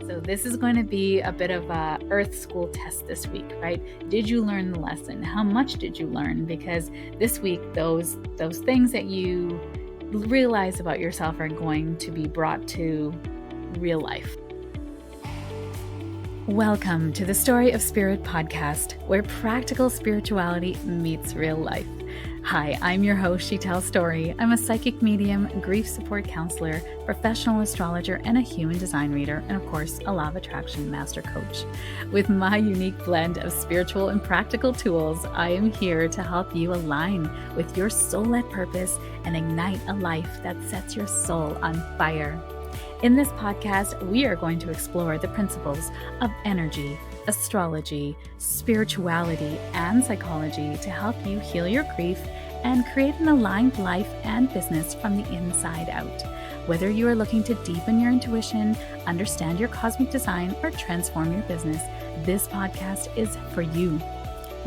So this is going to be a bit of a Earth School test this week, right? Did you learn the lesson? How much did you learn? Because this week, those things that you realize about yourself are going to be brought to real life. Welcome to the Story of Spirit podcast, where practical spirituality meets real life. Hi, I'm your host, She Tells Story. I'm a psychic medium, grief support counselor, professional astrologer, and a human design reader, and of course, a law of attraction master coach. With my unique blend of spiritual and practical tools, I am here to help you align with your soul-led purpose and ignite a life that sets your soul on fire. In this podcast, we are going to explore the principles of energy, astrology, spirituality, and psychology to help you heal your grief and create an aligned life and business from the inside out. Whether you are looking to deepen your intuition, understand your cosmic design, or transform your business, this podcast is for you.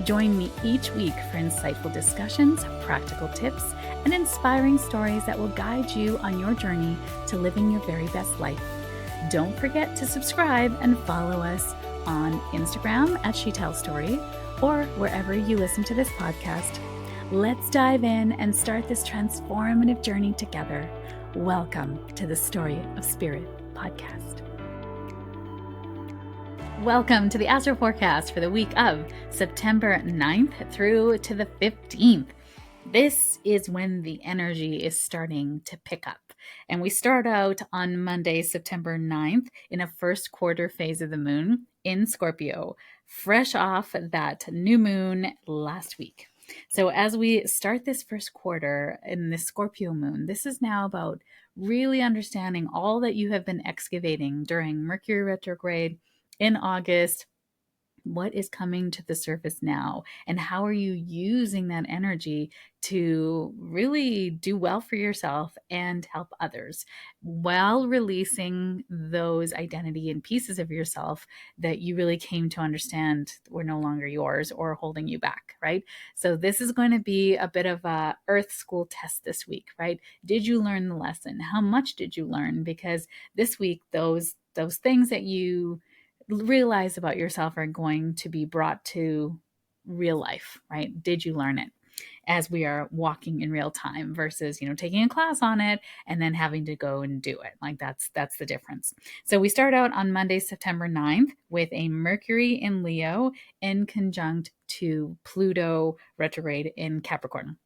Join me each week for insightful discussions, practical tips, and inspiring stories that will guide you on your journey to living your very best life. Don't forget to subscribe and follow us on Instagram at She Tells Story or wherever you listen to this podcast. Let's dive in and start this transformative journey together. Welcome to the Story of Spirit podcast. Welcome to the Astro forecast for the week of September 9th through to the 15th. This is when the energy is starting to pick up. And we start out on Monday, September 9th in a first quarter phase of the moon in Scorpio, fresh off that new moon last week. So as we start this first quarter in the Scorpio moon, this is now about really understanding all that you have been excavating during Mercury Retrograde in August. What is coming to the surface now, and how are you using that energy to really do well for yourself and help others while releasing those identity and pieces of yourself that you really came to understand were no longer yours or holding you back, right? So this is going to be a bit of a Earth School test this week, right? Did you learn the lesson? How much did you learn? Because this week, those things that you realize about yourself are going to be brought to real life, right? Did you learn it as we are walking in real time versus, taking a class on it and then having to go and do it? Like that's the difference. So we start out on Monday, September 9th with a Mercury in Leo in conjunct to Pluto retrograde in Capricorn.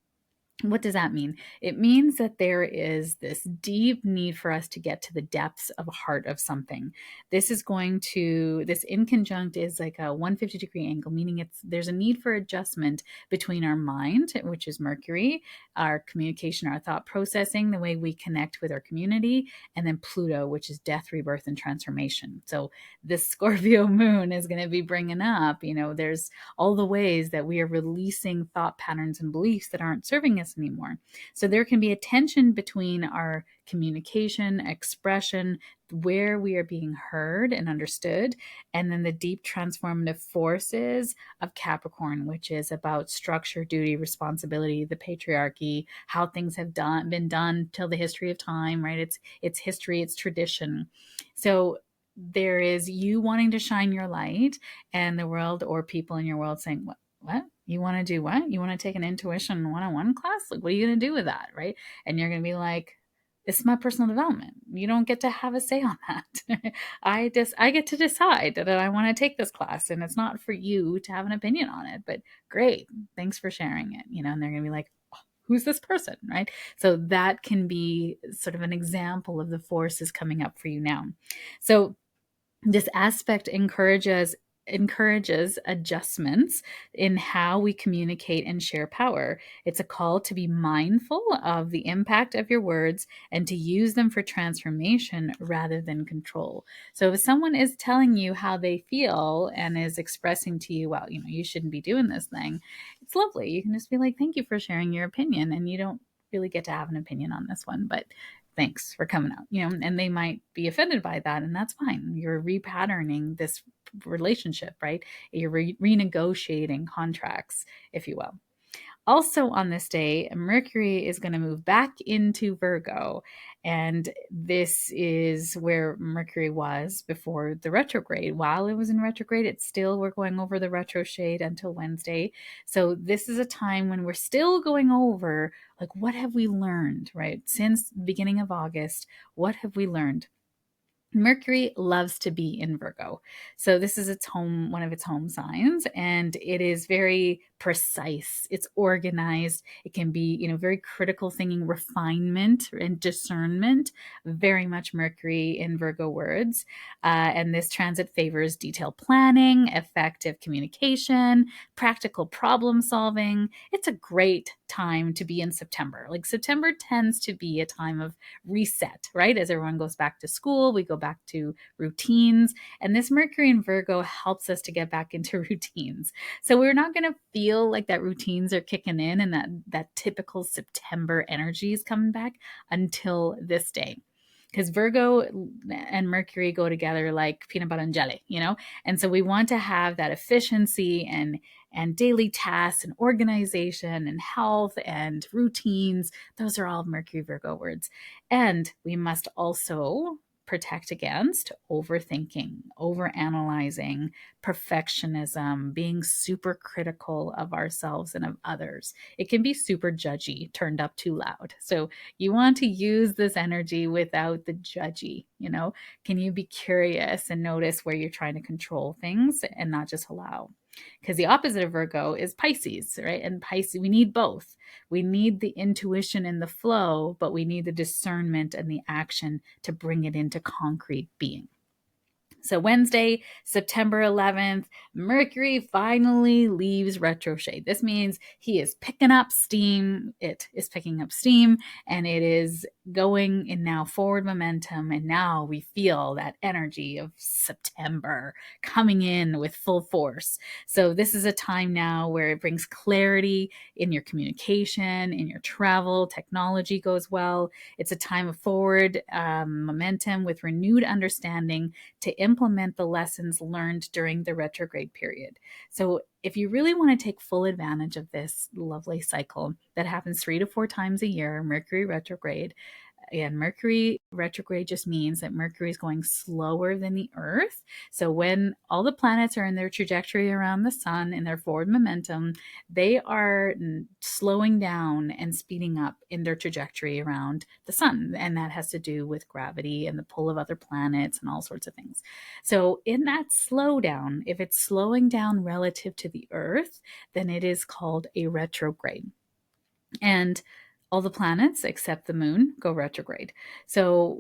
What does that mean? It means that there is this deep need for us to get to the depths of heart of something. This in conjunct is like a 150-degree angle, meaning there's a need for adjustment between our mind, which is Mercury, our communication, our thought processing, the way we connect with our community, and then Pluto, which is death, rebirth, and transformation. So this Scorpio moon is going to be bringing up, there's all the ways that we are releasing thought patterns and beliefs that aren't serving us anymore. So there can be a tension between our communication, expression, where we are being heard and understood, and then the deep transformative forces of Capricorn, which is about structure, duty, responsibility, the patriarchy, how things have been done till the history of time, right? It's history, it's tradition. So there is you wanting to shine your light, and the world or people in your world saying, what? You want to do what? You want to take an intuition one-on-one class? Like, what are you going to do with that, right? And you're going to be like, this is my personal development. You don't get to have a say on that. I get to decide that I want to take this class, and it's not for you to have an opinion on it. But great, thanks for sharing it. And they're going to be like, oh, who's this person, right? So that can be sort of an example of the forces coming up for you now. So this aspect encourages adjustments in how we communicate and share power. It's a call to be mindful of the impact of your words and to use them for transformation rather than control. So if someone is telling you how they feel and is expressing to you, well, you shouldn't be doing this thing, it's lovely. You can just be like, thank you for sharing your opinion. And you don't really get to have an opinion on this one, but thanks for coming out, and they might be offended by that, and that's fine. You're repatterning this relationship, right? You're renegotiating contracts, if you will. Also on this day, Mercury is going to move back into Virgo, And this is where Mercury was before the retrograde. While it was in retrograde, it's still, we're going over the retro shade until Wednesday. So this is a time when we're still going over, like, what have we learned, right? Since the beginning of August, what have we learned? Mercury loves to be in Virgo. So this is its home, one of its home signs, and it is very precise. It's organized. It can be, very critical thinking, refinement and discernment, very much Mercury in Virgo words. And this transit favors detailed planning, effective communication, practical problem solving. It's a great time to be in September. Like, September tends to be a time of reset, right? As everyone goes back to school, we go back to routines. And this Mercury in Virgo helps us to get back into routines. So we're not going to feel like that routines are kicking in and that typical September energy is coming back until this day. Because Virgo and Mercury go together like peanut butter and jelly, And so we want to have that efficiency and daily tasks and organization and health and routines. Those are all Mercury Virgo words. And we must also protect against overthinking, overanalyzing, perfectionism, being super critical of ourselves and of others. It can be super judgy, turned up too loud. So you want to use this energy without the judgy, Can you be curious and notice where you're trying to control things and not just allow? Because the opposite of Virgo is Pisces, right? And Pisces, we need both. We need the intuition and the flow, but we need the discernment and the action to bring it into concrete being. So Wednesday, September 11th, Mercury finally leaves retrograde. This means he is picking up steam. It is picking up steam, and it is going in now forward momentum. And now we feel that energy of September coming in with full force. So this is a time now where it brings clarity in your communication, in your travel, technology goes well. It's a time of forward momentum with renewed understanding to implement the lessons learned during the retrograde period. So if you really want to take full advantage of this lovely cycle that happens 3 to 4 times a year, Mercury retrograde, and Mercury retrograde just means that Mercury is going slower than the Earth. So when all the planets are in their trajectory around the sun in their forward momentum, they are slowing down and speeding up in their trajectory around the sun. And that has to do with gravity and the pull of other planets and all sorts of things. So in that slowdown, if it's slowing down relative to the Earth, then it is called a retrograde. And all the planets except the moon go retrograde. So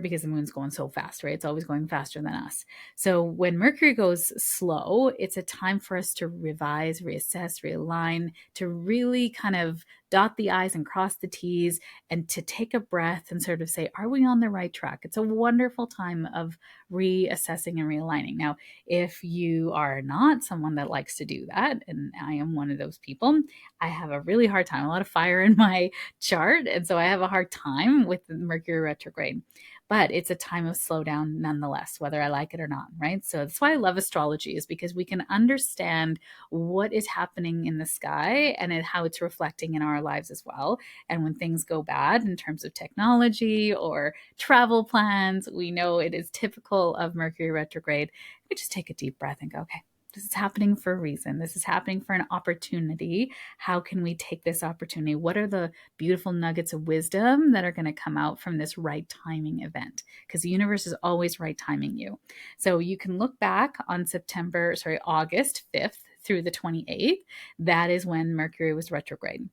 because the moon's going so fast, right? It's always going faster than us. So when Mercury goes slow, it's a time for us to revise, reassess, realign, to really kind of dot the I's and cross the T's, and to take a breath and sort of say, are we on the right track? It's a wonderful time of reassessing and realigning. Now, if you are not someone that likes to do that, and I am one of those people, I have a really hard time, a lot of fire in my chart. And so I have a hard time with the Mercury retrograde. But it's a time of slowdown nonetheless, whether I like it or not, right? So that's why I love astrology, is because we can understand what is happening in the sky and how it's reflecting in our lives as well. And when things go bad in terms of technology or travel plans, we know it is typical of Mercury retrograde. We just take a deep breath and go, okay, this is happening for a reason. This is happening for an opportunity. How can we take this opportunity? What are the beautiful nuggets of wisdom that are going to come out from this right timing event? Because the universe is always right timing you. So you can look back on August 5th through the 28th. That is when Mercury was retrograde.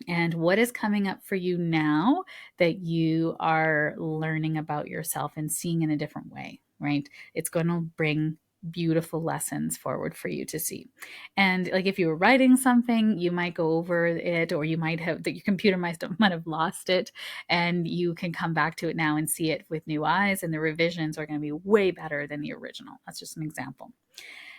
And what is coming up for you now that you are learning about yourself and seeing in a different way, right? It's going to bring beautiful lessons forward for you to see. And like, if you were writing something, you might go over it, or you might have, your computer might have lost it, and you can come back to it now and see it with new eyes, and the revisions are going to be way better than the original. That's just an example.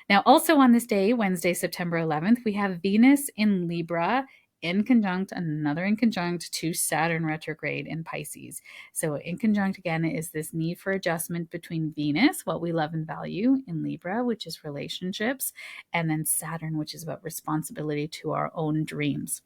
Now, also on this day, Wednesday, September 11th, we have Venus in Libra another inconjunct to Saturn retrograde in Pisces. So inconjunct, again, is this need for adjustment between Venus, what we love and value, in Libra, which is relationships, and then Saturn, which is about responsibility to our own dreams.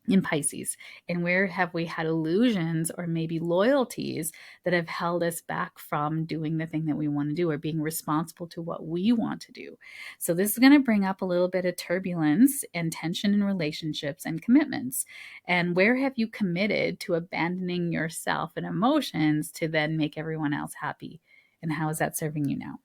in Pisces? And where have we had illusions or maybe loyalties that have held us back from doing the thing that we want to do or being responsible to what we want to do? So this is going to bring up a little bit of turbulence and tension in relationships and commitments. And where have you committed to abandoning yourself and emotions to then make everyone else happy? And how is that serving you now?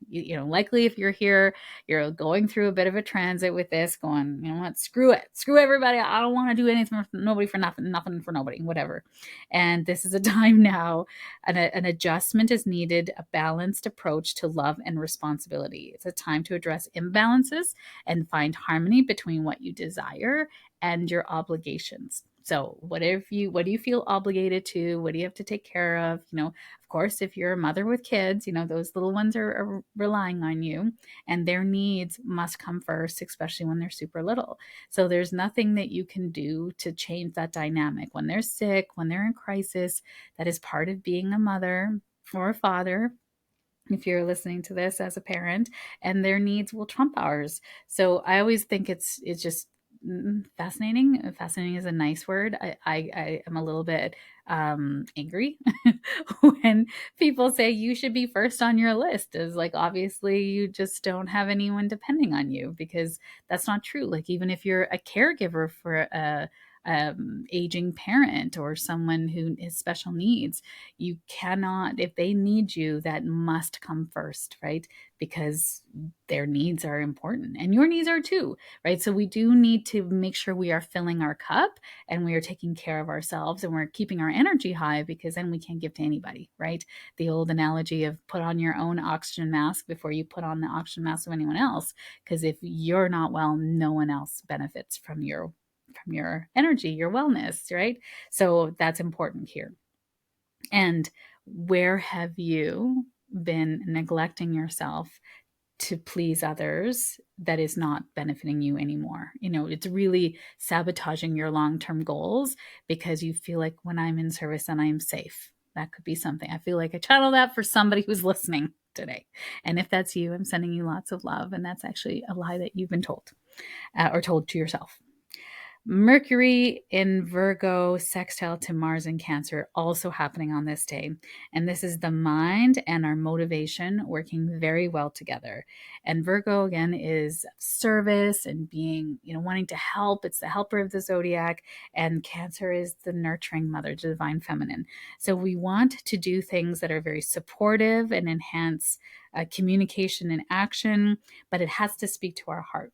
Likely if you're here, you're going through a bit of a transit with this, going, you know what, screw it, screw everybody. I don't want to do anything for nobody for nothing, nothing for nobody, whatever. And this is a time now, an adjustment is needed, a balanced approach to love and responsibility. It's a time to address imbalances and find harmony between what you desire and your obligations. So what do you feel obligated to? What do you have to take care of? Of course, if you're a mother with kids, those little ones are relying on you, and their needs must come first, especially when they're super little. So there's nothing that you can do to change that dynamic. When they're sick, when they're in crisis, that is part of being a mother or a father, if you're listening to this as a parent, and their needs will trump ours. So I always think it's just fascinating. Fascinating is a nice word. I am a little bit angry when people say you should be first on your list, is like, obviously you just don't have anyone depending on you, because that's not true. Like, even if you're a caregiver for a aging parent or someone who has special needs, you cannot, if they need you, that must come first, right? Because their needs are important and your needs are too, right? So we do need to make sure we are filling our cup and we are taking care of ourselves and we're keeping our energy high, because then we can't give to anybody, right? The old analogy of put on your own oxygen mask before you put on the oxygen mask of anyone else, because if you're not well, no one else benefits from your energy, your wellness, right? So that's important here. And where have you been neglecting yourself to please others that is not benefiting you anymore? It's really sabotaging your long-term goals because you feel like, when I'm in service, then I'm safe. That could be something. I feel like I channel that for somebody who's listening today. And if that's you, I'm sending you lots of love. And that's actually a lie that you've been told or told to yourself. Mercury in Virgo sextile to Mars in Cancer also happening on this day. And this is the mind and our motivation working very well together. And Virgo, again, is service and being, wanting to help. It's the helper of the zodiac. And Cancer is the nurturing mother, the divine feminine. So we want to do things that are very supportive and enhance communication and action, but it has to speak to our heart.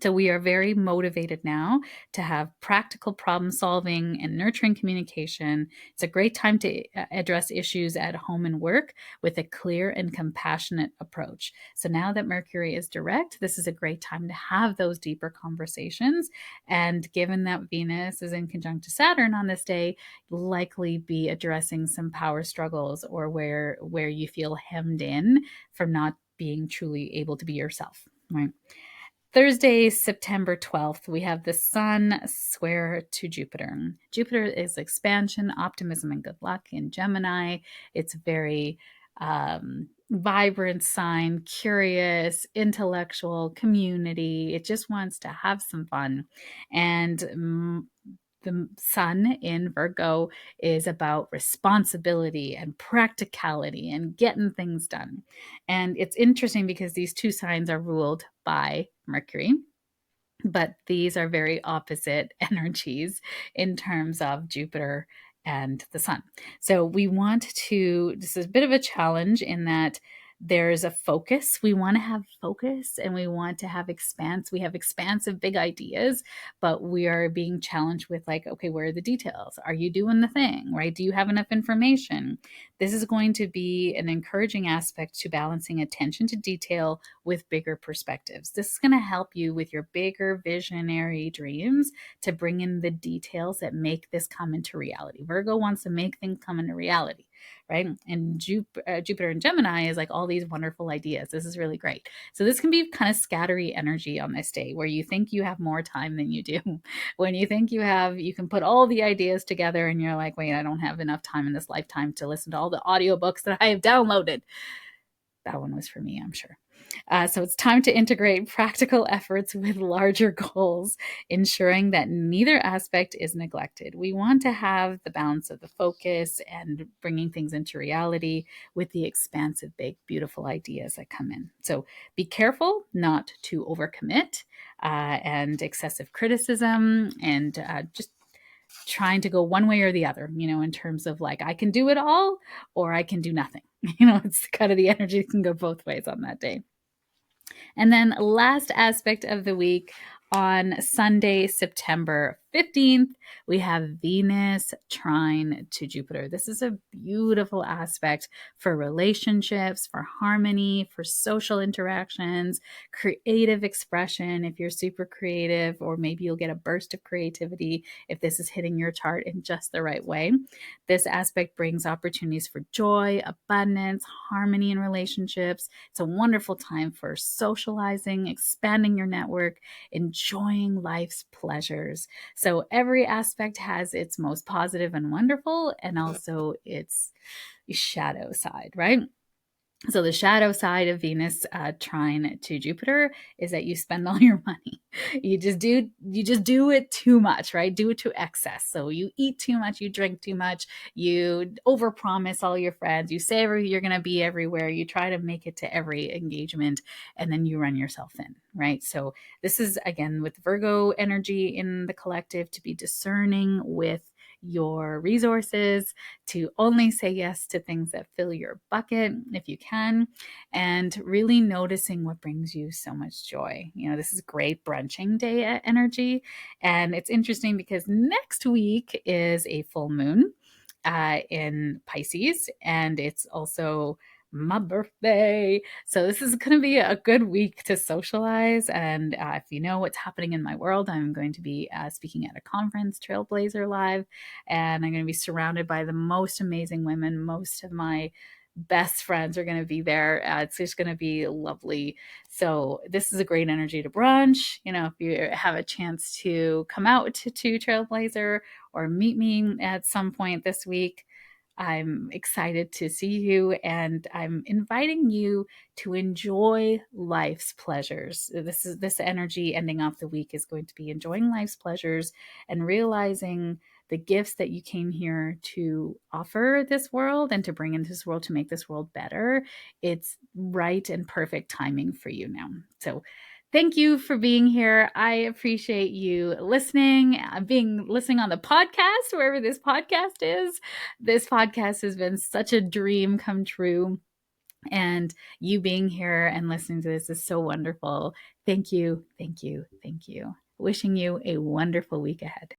So we are very motivated now to have practical problem solving and nurturing communication. It's a great time to address issues at home and work with a clear and compassionate approach. So now that Mercury is direct, this is a great time to have those deeper conversations. And given that Venus is in conjunct to Saturn on this day, likely be addressing some power struggles or where you feel hemmed in from not being truly able to be yourself, right? Thursday, September 12th, we have the Sun square to Jupiter. Jupiter is expansion, optimism, and good luck in Gemini. It's a very vibrant sign, curious, intellectual, community. It just wants to have some fun. And the Sun in Virgo is about responsibility and practicality and getting things done. And it's interesting because these two signs are ruled by Mercury, but these are very opposite energies in terms of Jupiter and the Sun. So we want to, this is a bit of a challenge in that there's a focus. We want to have focus and we want to have expanse. We have expansive big ideas, but we are being challenged with, like, okay, where are the details? Are you doing the thing, right? Do you have enough information? This is going to be an encouraging aspect to balancing attention to detail with bigger perspectives. This is going to help you with your bigger visionary dreams to bring in the details that make this come into reality. Virgo wants to make things come into reality, right? And Jupiter and Gemini is like all these wonderful ideas. This is really great. So this can be kind of scattery energy on this day where you think you have more time than you do. When you think you can put all the ideas together and you're like, wait, I don't have enough time in this lifetime to listen to all the audiobooks that I have downloaded. That one was for me, I'm sure. So it's time to integrate practical efforts with larger goals, ensuring that neither aspect is neglected. We want to have the balance of the focus and bringing things into reality with the expansive, big, beautiful ideas that come in. So be careful not to overcommit and excessive criticism and just trying to go one way or the other, in terms of like, I can do it all or I can do nothing. It's kind of the energy can go both ways on that day. And then last aspect of the week, on Sunday, September 15th, we have Venus trine to Jupiter. This is a beautiful aspect for relationships, for harmony, for social interactions, creative expression if you're super creative, or maybe you'll get a burst of creativity if this is hitting your chart in just the right way. This aspect brings opportunities for joy, abundance, harmony in relationships. It's a wonderful time for socializing, expanding your network, enjoying life's pleasures. So every aspect has its most positive and wonderful, and also its shadow side, right? So the shadow side of Venus trine to Jupiter is that you spend all your money. You just do it too much, right? Do it to excess. So you eat too much, you drink too much, you overpromise all your friends, you say you're going to be everywhere, you try to make it to every engagement, and then you run yourself in, right? So this is, again, with Virgo energy in the collective, to be discerning with your resources, to only say yes to things that fill your bucket if you can, and really noticing what brings you so much joy. This is great brunching day energy. And it's interesting because next week is a full moon in Pisces, and it's also my birthday. So this is going to be a good week to socialize. And if you know what's happening in my world, I'm going to be speaking at a conference, Trailblazer Live, and I'm going to be surrounded by the most amazing women. Most of my best friends are going to be there. It's just going to be lovely. So this is a great energy to brunch. If you have a chance to come out to Trailblazer or meet me at some point this week, I'm excited to see you, and I'm inviting you to enjoy life's pleasures. This energy ending off the week is going to be enjoying life's pleasures and realizing the gifts that you came here to offer this world and to bring into this world to make this world better. It's right and perfect timing for you now. So thank you for being here. I appreciate you listening on the podcast, wherever this podcast is. This podcast has been such a dream come true. And you being here and listening to this is so wonderful. Thank you, thank you, thank you. Wishing you a wonderful week ahead.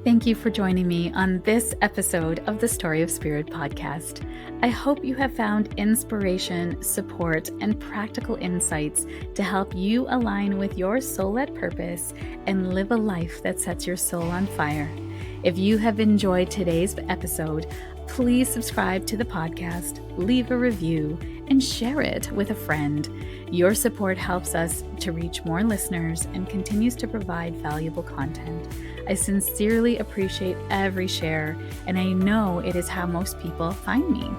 Thank you for joining me on this episode of the Story of Spirit podcast. I hope you have found inspiration, support, and practical insights to help you align with your soul-led purpose and live a life that sets your soul on fire. If you have enjoyed today's episode, please subscribe to the podcast, leave a review, and share it with a friend. Your support helps us to reach more listeners and continues to provide valuable content. I sincerely appreciate every share, and I know it is how most people find me.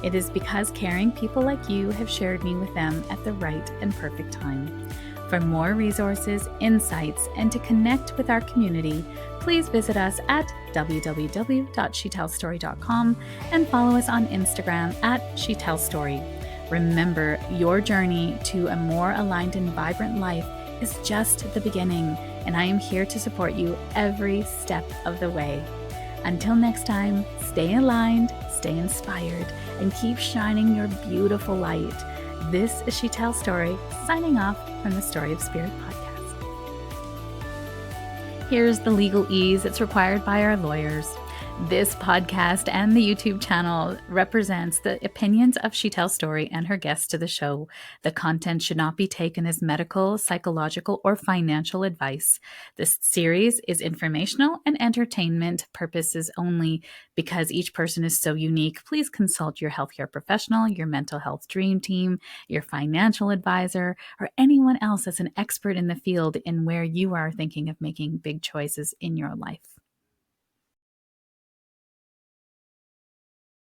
It is because caring people like you have shared me with them at the right and perfect time. For more resources, insights, and to connect with our community, please visit us at www.shetellstory.com and follow us on Instagram at shetellstory. Remember, your journey to a more aligned and vibrant life is just the beginning, and I am here to support you every step of the way. Until next time, stay aligned, stay inspired, and keep shining your beautiful light. This is Shetell Story, signing off from the Story of Spirit podcast. Here's the legal ease that's required by our lawyers. This podcast and the YouTube channel represents the opinions of Shetell Story and her guests to the show. The content should not be taken as medical, psychological, or financial advice. This series is informational and entertainment purposes only. Because each person is so unique, please consult your healthcare professional, your mental health dream team, your financial advisor, or anyone else that's an expert in the field in where you are thinking of making big choices in your life.